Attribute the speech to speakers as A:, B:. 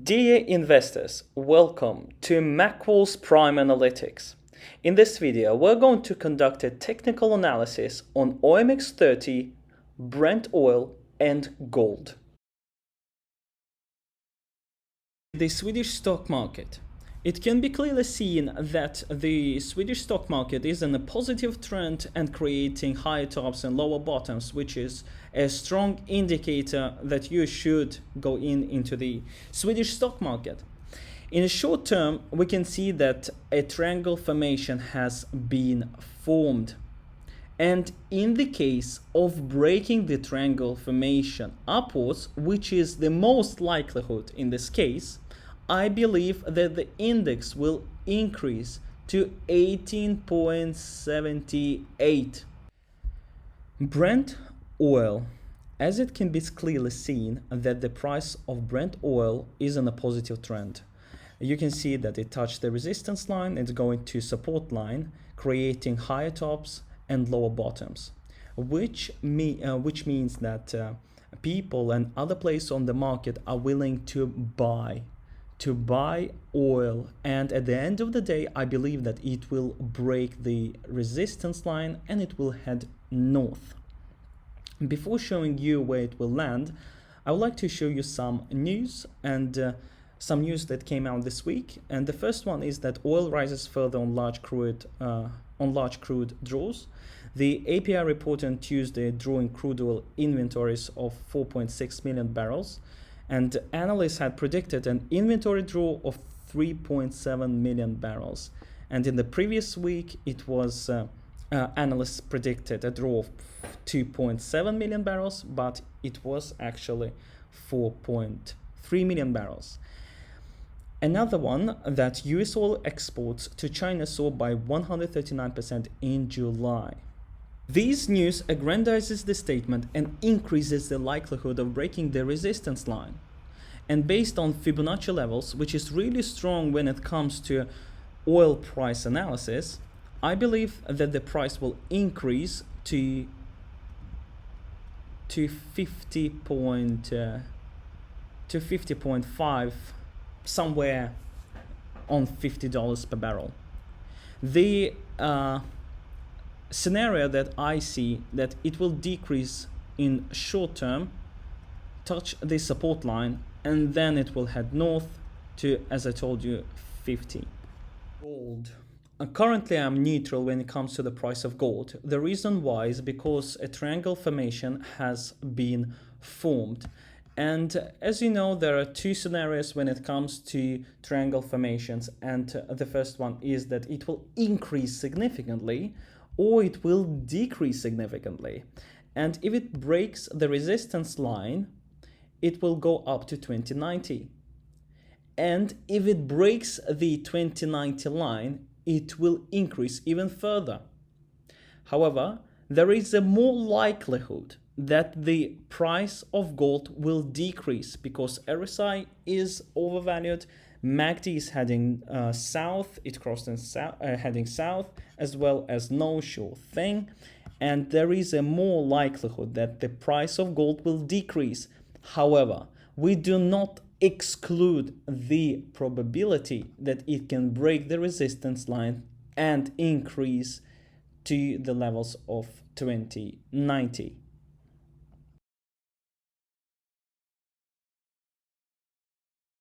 A: Dear investors, welcome to McWolf's Prime Analytics. In this video, we're going to conduct a technical analysis on OMX30, Brent oil, and gold. The Swedish stock market. It can be clearly seen that the Swedish stock market is in a positive trend and creating higher tops and lower bottoms, which is a strong indicator that you should go into the Swedish stock market. In the short term, we can see that a triangle formation has been formed. And in the case of breaking the triangle formation upwards, which is the most likelihood in this case, I believe that the index will increase to 18.78. Brent oil, as it can be clearly seen that the price of Brent oil is in a positive trend. You can see that it touched the resistance line, it's going to support line, creating higher tops and lower bottoms, which means that people and other players on the market are willing to buy oil, and at the end of the day I believe that it will break the resistance line and it will head north. Before showing you where it will land, I would like to show you some news and some news that came out this week. And the first one is that oil rises further on large crude draws. The API reported on Tuesday drawing crude oil inventories of 4.6 million barrels. And analysts had predicted an inventory draw of 3.7 million barrels. And in the previous week, it was analysts predicted a draw of 2.7 million barrels, but it was actually 4.3 million barrels. Another one, that US oil exports to China soared by 139% in July. This news aggrandizes the statement and increases the likelihood of breaking the resistance line. And based on Fibonacci levels, which is really strong when it comes to oil price analysis, I believe that the price will increase to 50.5, somewhere on $50 per barrel. The scenario that I see that it will decrease in short term, touch the support line, and then it will head north to, as I told you, 50. Gold. Currently I'm neutral when it comes to the price of gold. The reason why is because a triangle formation has been formed. And as you know, there are two scenarios when it comes to triangle formations. And the first one is that it will increase significantly or it will decrease significantly. And if it breaks the resistance line, it will go up to 2090. And if it breaks the 2090 line, it will increase even further. However, there is a more likelihood that the price of gold will decrease because RSI is overvalued, MACD is heading south, it crossed heading south, as well as no sure thing, and there is a more likelihood that the price of gold will decrease. However, we do not exclude the probability that it can break the resistance line and increase to the levels of 2090.